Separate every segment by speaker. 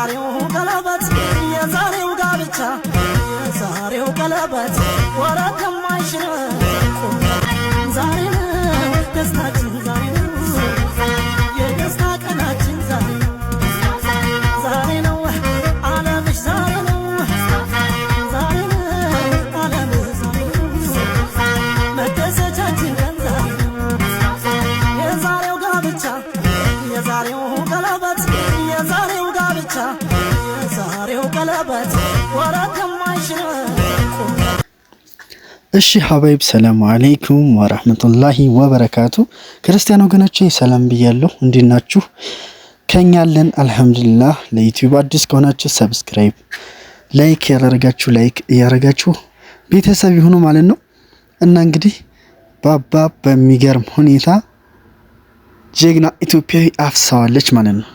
Speaker 1: የዛሬው ቀለበት የዛሬው ጋብቻ የዛሬው ቀለበት ወራት ከማይሽር ዛሬ ነው ደስታችን ዛሬ ነው የደስታ ቀናችን ዛሬ ነው ዓለምሽ ዛሬ ነው ዛሬ ነው ዓለምሽ ዛሬ ነው መደሰቻችን ቀን ዛሬ ነው የዛሬው ጋብቻ የዛሬው ቀለበት የዛሬው ጋብቻ የዛሬው ቀለበት ወራት ከማይሽር
Speaker 2: እሺ ሀባይብ ሰላም አለይኩም ወራህመቱላሂ ወበረካቱ። ክርስቲያን ወገኖቼ ሰላም ብያለሁ። እንዴት ናችሁ? ከኛ አለን አልሐምዱሊላህ። ለዩቲዩብ አዲስ ከሆናችሁ ሰብስክራይብ፣ ላይክ ያደረጋችሁ ቤተሰብ ይሁኑ ማለት ነው። እና እንግዲህ ባባ በሚገርም ሁኔታ ጀግና ኢትዮጵያዊ አፍሳዋለች ማለት ነው።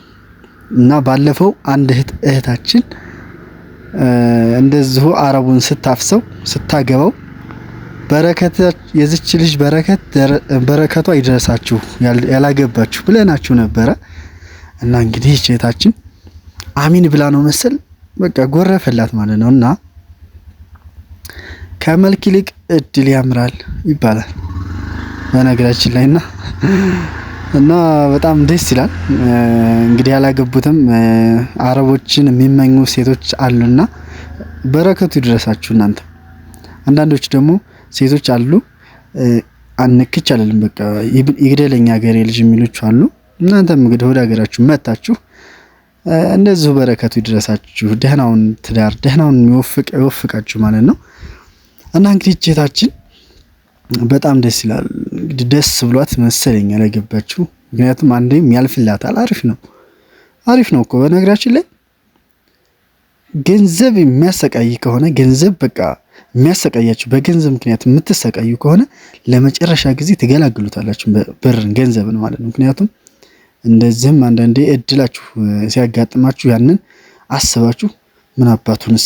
Speaker 2: እና ባለፈው አንድ እህታችን እንደዚሁ አረቡን ስታፍሰው ስታገባው በረከት የዚች ልጅ በረከቷ ይድረሳችሁ ያላገባችሁ ብለናችሁ ነበረ። እና እንግዲህ እህታችን አሚን ብላ ነው መሰል በቃ ጎረፈላት ማለት ነው። እና ከመልክ ይልቅ እድል ያምራል ይባላል በነገራችን ላይ እና በጣም ደስ ይላል። እንግዲህ ያላገቡትም አረቦችን የሚመኙ ሴቶች አሉና በረከቱ ይድረሳችሁ እናንተ። አንዳንዶች ደግሞ ሴቶች አሉ አንክች አይደለም በቃ ይግደለኛ ሀገሬ ልጅ የሚሉች አሉ። እናንተም እንግዲህ ወደ ሀገራችሁ መጣችሁ እንደዚሁ በረከቱ ይድረሳችሁ፣ ደህናውን ትዳር ደህናውን ይወፍቃችሁ ማለት ነው። እና እንግዲህ እህታችን በጣም ደስ ይላል። እንግዲህ ደስ ብሏት መሰለኝ ያላገባችሁ። ምክንያቱም አንዴም ያልፍላታል። አሪፍ ነው እኮ በነገራችን ላይ ገንዘብ የሚያሰቃይ ከሆነ ገንዘብ በቃ የሚያሰቃያችሁ በገንዘብ ምክንያት የምትሰቃዩ ከሆነ ለመጨረሻ ጊዜ ትገላግሉታላችሁ ብርን ገንዘብን ማለት ነው። ምክንያቱም እንደዚህም አንዳንዴ እድላችሁ ሲያጋጥማችሁ ያንን አስባችሁ ምን አባቱንስ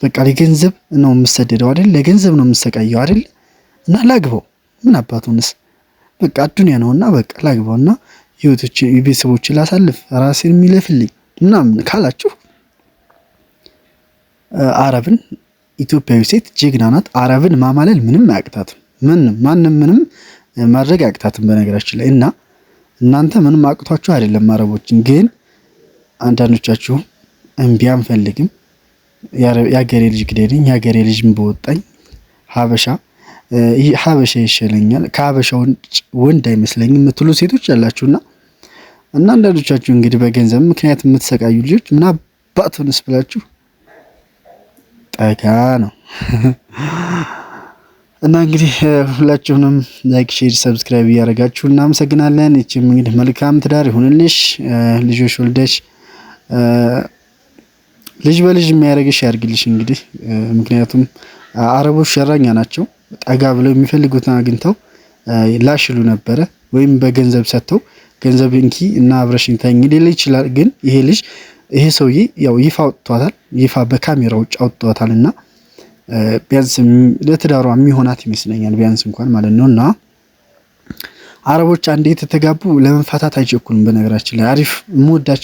Speaker 2: በቃ ለገንዘብ ነው የምሰደደው አይደል፣ ለገንዘብ ነው የምሰቃየው አይደል፣ እና ላግበው ምን አባቱንስ በቃ አዱንያ ነውና በቃ ላግበውና ህይወቶች ቤተሰቦች ላሳልፍ ራሴን የሚለፍልኝ ምናምን ካላችሁ አረብን ኢትዮጵያዊ ሴት ጀግና ናት። አረብን ማማለል ምንም አያቅታትም። ማንም ምንም ማድረግ አያቅታትም በነገራችን ላይ። እና እናንተ ምንም አቅቷችሁ አይደለም አረቦችን። ግን አንዳንዶቻችሁ እምቢ አንፈልግም ያገሬ ልጅ ግደልኝ ያገሬ ልጅ በወጣኝ ሀበሻ ይሻለኛል ከሀበሻ ወንድ አይመስለኝም የምትሉ ሴቶች ያላችሁና እና አንዳንዶቻችሁ እንግዲህ በገንዘብ ምክንያት የምትሰቃዩ ልጆች ምን አባቱንስ ብላችሁ ጠጋ ነው። እና እንግዲህ ሁላችሁንም ላይክ፣ ሼር፣ ሰብስክራይብ እያደረጋችሁ እናመሰግናለን። እቺም እንግዲህ መልካም ትዳር ይሁንልሽ፣ ልጆች ወልደሽ ልጅ በልጅ የሚያደርግሽ ያርግልሽ። እንግዲህ ምክንያቱም አረቦች ሸራኛ ናቸው። ጠጋ ብለው የሚፈልጉትን አግኝተው ላሽሉ ነበረ ወይም በገንዘብ ሰጥተው ገንዘብ እንኪ እና አብረሽኝ ተኝ ሊል ይችላል። ግን ይሄ ሰውዬ ያው ይፋ አውጥቷታል፣ ይፋ በካሜራ ውጭ አውጥቷታልና ቢያንስ ለትዳሯ የሚሆናት ይመስለኛል ቢያንስ እንኳን ማለት ነውና አረቦች አንዴ ተተጋቡ ለመፋታት አይቸኩሉም። በነገራችን ላይ አሪፍ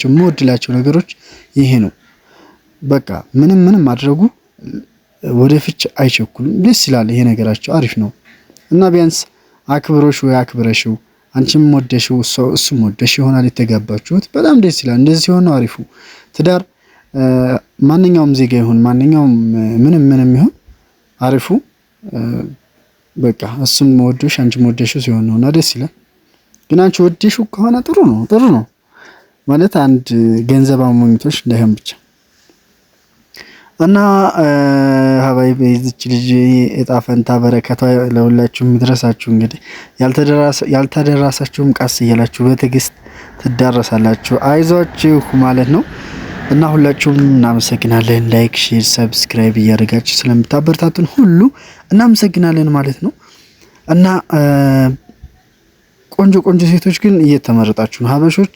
Speaker 2: የምወድላቸው ነገሮች ይሄ ነው። በቃ ምንም ማድረጉ ወደ ፍች አይቸኩሉም። ደስ ይላል ይሄ ነገራቸው አሪፍ ነው። እና ቢያንስ አክብሮሽ ወይ አክብረሽው አንቺም ወደሽው እሱም ወደሽ ይሆናል የተጋባችሁት። በጣም ደስ ይላል። እንደዚህ ሲሆን ነው አሪፉ ትዳር። ማንኛውም ዜጋ ይሁን ማንኛውም ምንም ይሁን አሪፉ በቃ እሱም ወደሽ አንቺም ወደሽው ሲሆን ነውና ደስ ይላል። ግን አንቺ ወደሽው ከሆነ ጥሩ ነው ማለት አንድ ገንዘብ አሞኝቶሽ እንዳይሆን ብቻ። እና ሀባይ በዚች ልጅ እጣ ፈንታ በረከቷ ለሁላችሁም ይድረሳችሁ። እንግዲህ ያልተደረሳችሁም ቀስ እያላችሁ በትዕግስት ትዳረሳላችሁ። አይዟችሁ ማለት ነው። እና ሁላችሁም እናመሰግናለን። ላይክ፣ ሼር፣ ሰብስክራይብ እያደረጋችሁ ስለምታበረታቱን ሁሉ እናመሰግናለን ማለት ነው። እና ቆንጆ ሴቶች ግን እየተመረጣችሁ ነው። ሀበሾች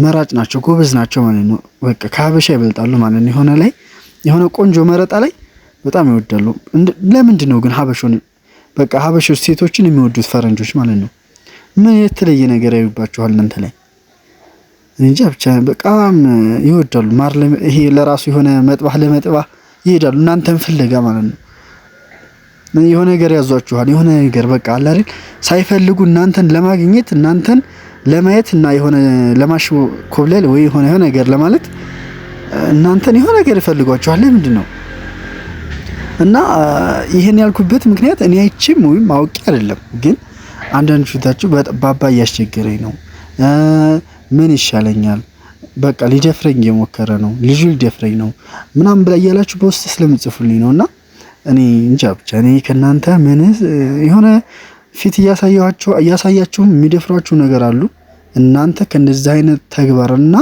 Speaker 2: መራጭ ናቸው፣ ጎበዝ ናቸው ማለት ነው። በቃ ከሀበሻ ይበልጣሉ ማለት ነው። የሆነ ቆንጆ መረጣ ላይ በጣም ይወዳሉ። ለምንድን ነው ግን ሀበሾች ሴቶችን የሚወዱት ፈረንጆች ማለት ነው? ምን የተለየ ነገር ያዩባችኋል እናንተ ላይ? እንጃ ብቻ በጣም ይወዳሉ። ማር ይሄ ለራሱ የሆነ መጥባህ ለመጥባህ ይሄዳሉ፣ እናንተን ፍለጋ ማለት ነው። የሆነ ነገር ያዟችኋል፣ የሆነ ነገር በቃ አለ አይደል፣ ሳይፈልጉ እናንተን ለማግኘት እናንተን ለማየት እና የሆነ ለማሽኮብለል ወይ የሆነ ነገር ለማለት እናንተን የሆነ ነገር ይፈልጓችኋል። ለምንድን ነው? እና ይሄን ያልኩበት ምክንያት እኔ አይቼም ወይም አውቄ አይደለም፣ ግን አንዳንድ ፊታችሁ ባባ እያስቸገረኝ ነው፣ ምን ይሻለኛል፣ በቃ ሊደፍረኝ እየሞከረ ነው፣ ልጁ ሊደፍረኝ ነው ምናምን ብላ እያላችሁ በውስጥ ስለምጽፉልኝ ነውና እኔ እንጃ ብቻ እኔ ከናንተ ምን የሆነ ፊት እያሳያችሁ የሚደፍሯችሁ ነገር አሉ። እናንተ ከነዚህ አይነት ተግባርና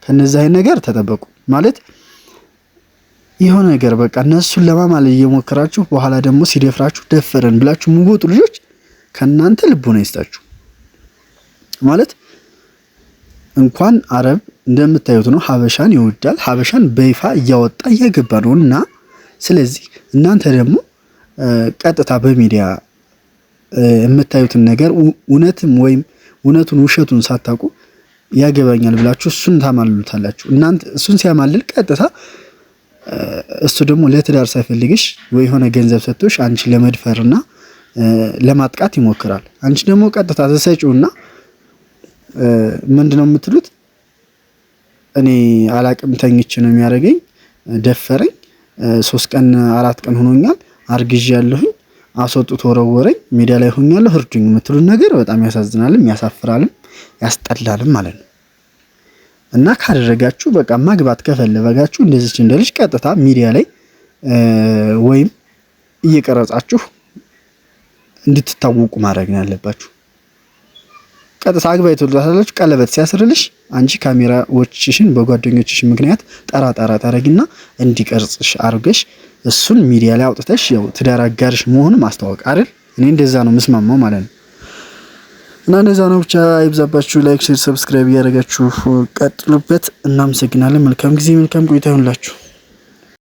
Speaker 2: ከነዚህ አይነት ነገር ተጠበቁ። ማለት የሆነ ነገር በቃ እነሱን ለማማለል እየሞከራችሁ በኋላ ደግሞ ሲደፍራችሁ ደፈረን ብላችሁ የምትወጡ ልጆች ከናንተ ልቦና ይስጣችሁ። ማለት እንኳን አረብ እንደምታዩት ነው፣ ሀበሻን ይወዳል። ሀበሻን በይፋ እያወጣ እያገባ ነውና ስለዚህ እናንተ ደግሞ ቀጥታ በሚዲያ የምታዩትን ነገር እውነትም ወይም እውነቱን ውሸቱን ሳታውቁ ያገባኛል ብላችሁ እሱን ታማልሉታላችሁ። እናንተ እሱን ሲያማልል ቀጥታ እሱ ደግሞ ለትዳር ሳይፈልግሽ ወይ የሆነ ገንዘብ ሰጥቶሽ አንቺ ለመድፈርና ለማጥቃት ይሞክራል። አንቺ ደግሞ ቀጥታ ተሰጪውና ምንድነው የምትሉት? እኔ አላቅም ተኝቼ ነው የሚያደርገኝ፣ ደፈረኝ፣ 3 ቀን 4 ቀን ሆኖኛል፣ አርግዣለሁ፣ አስወጥቶ ወረወረኝ፣ ሜዳ ላይ ሆኛለሁ፣ እርዱኝ የምትሉት ነገር በጣም ያሳዝናልም ያሳፍራልም ያስጠላልም ማለት ነው። እና ካደረጋችሁ በቃ ማግባት ከፈለጋችሁ እንደዚህ እንደልጅ ቀጥታ ሚዲያ ላይ ወይም እየቀረጻችሁ እንድትታወቁ ማድረግ ነው ያለባችሁ። ቀጥታ አግባይ ትወልዳላችሁ። ቀለበት ሲያስርልሽ አንቺ ካሜራዎችሽን በጓደኞችሽ ምክንያት ጠራ ታረጊና እንዲቀርጽሽ አርገሽ እሱን ሚዲያ ላይ አውጥተሽ ያው ትዳር አጋርሽ መሆኑን ማስተዋወቅ አይደል? እኔ እንደዛ ነው መስማማው ማለት ነው። እና እንደዛ ነው። ብቻ አይብዛባችሁ። ላይክ፣ ሼር፣ ሰብስክራይብ እያደረጋችሁ ቀጥሉበት። እናመሰግናለን። መልካም ጊዜ፣ መልካም ቆይታ ይሁንላችሁ።